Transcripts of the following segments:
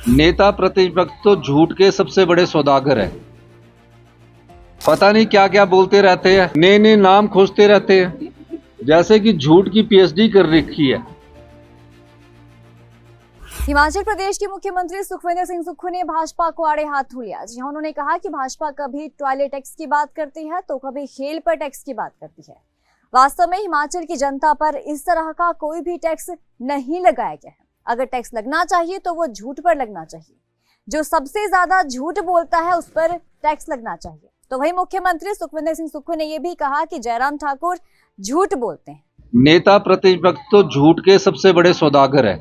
नेता प्रतिपक्ष तो झूठ के सबसे बड़े सौदागर है। पता नहीं क्या क्या बोलते रहते हैं, नए नए नाम खोजते रहते हैं, जैसे कि झूठ की पीएचडी कर रखी है। हिमाचल प्रदेश के मुख्यमंत्री सुखविंदर सिंह सुक्खू ने भाजपा को आड़े हाथों लिया। जी, उन्होंने कहा कि भाजपा कभी टॉयलेट टैक्स की बात करती है तो कभी खेल पर टैक्स की बात करती है। वास्तव में हिमाचल की जनता पर इस तरह का कोई भी टैक्स नहीं लगाया गया है। अगर टैक्स लगना चाहिए तो वो झूठ पर लगना चाहिए। जो सबसे ज्यादा झूठ बोलता है उस पर टैक्स लगना चाहिए। तो वही मुख्यमंत्री सुखविंदर सिंह सुक्खू ने यह भी कहा कि जयराम ठाकुर झूठ बोलते हैं। नेता प्रतिपक्ष तो झूठ के सबसे बड़े सौदागर है।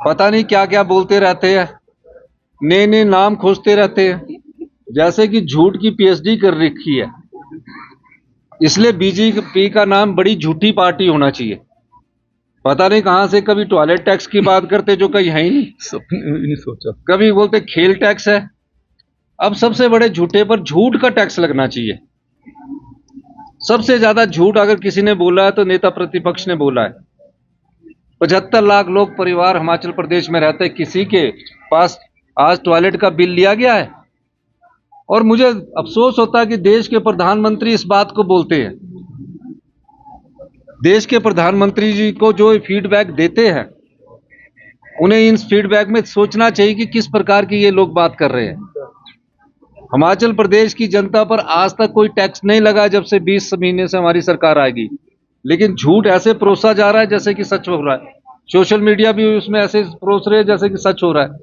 पता नहीं क्या क्या बोलते रहते हैं, नए नए नाम खोजते रहते हैं, जैसे कि झूठ की पीएचडी कर रखी है। इसलिए बीजेपी का नाम बड़ी झूठी पार्टी होना चाहिए। पता नहीं कहां से कभी टॉयलेट टैक्स की बात करते जो कहीं है ही नहीं, सपने में भी नहीं सोचा। कभी बोलते खेल टैक्स है। अब सबसे बड़े झूठे पर झूठ का टैक्स लगना चाहिए। सबसे ज्यादा झूठ अगर किसी ने बोला है तो नेता प्रतिपक्ष ने बोला है। 75 लाख लोग परिवार हिमाचल प्रदेश में रहते हैं, किसी के पास आज टॉयलेट का बिल लिया गया है? और मुझे अफसोस होता है कि देश के प्रधानमंत्री इस बात को बोलते हैं। देश के प्रधानमंत्री जी को जो फीडबैक देते हैं, उन्हें इन फीडबैक में सोचना चाहिए कि किस प्रकार की ये लोग बात कर रहे हैं। हिमाचल प्रदेश की जनता पर आज तक कोई टैक्स नहीं लगा जब से 20 महीने से हमारी सरकार आएगी, लेकिन झूठ ऐसे परोसा जा रहा है जैसे कि सच हो रहा है। सोशल मीडिया भी उसमें ऐसे परोस रहे हैं जैसे कि सच हो रहा है।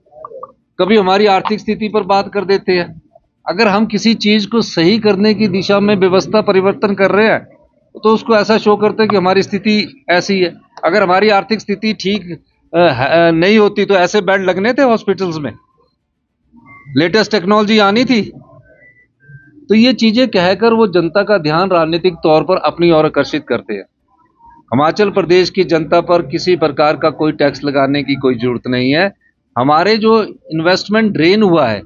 कभी हमारी आर्थिक स्थिति पर बात कर देते हैं। अगर हम किसी चीज को सही करने की दिशा में व्यवस्था परिवर्तन कर रहे हैं तो उसको ऐसा शो करते हैं कि हमारी स्थिति ऐसी है। अगर हमारी आर्थिक स्थिति ठीक नहीं होती तो ऐसे बेड लगने थे हॉस्पिटल्स में, लेटेस्ट टेक्नोलॉजी आनी थी। तो ये चीजें कहकर वो जनता का ध्यान राजनीतिक तौर पर अपनी ओर आकर्षित करते हैं। हिमाचल प्रदेश की जनता पर किसी प्रकार का कोई टैक्स लगाने की कोई जरूरत नहीं है। हमारे जो इन्वेस्टमेंट ड्रेन हुआ है,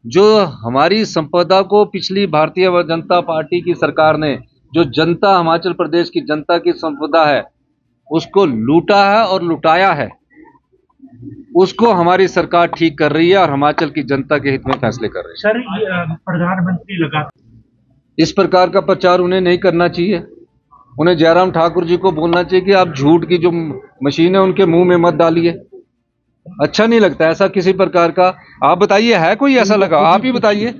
जो हमारी संपदा को पिछली भारतीय जनता पार्टी की सरकार ने, जो जनता हिमाचल प्रदेश की जनता की संपदा है उसको लूटा है और लुटाया है, उसको हमारी सरकार ठीक कर रही है और हिमाचल की जनता के हित में फैसले कर रही है। सर, प्रधानमंत्री लगा इस प्रकार का प्रचार उन्हें नहीं करना चाहिए। उन्हें जयराम ठाकुर जी को बोलना चाहिए कि आप झूठ की जो मशीन है उनके मुंह में मत डालिए। अच्छा नहीं लगता ऐसा किसी प्रकार का। आप बताइए, है कोई ऐसा लगा? आप ही बताइए।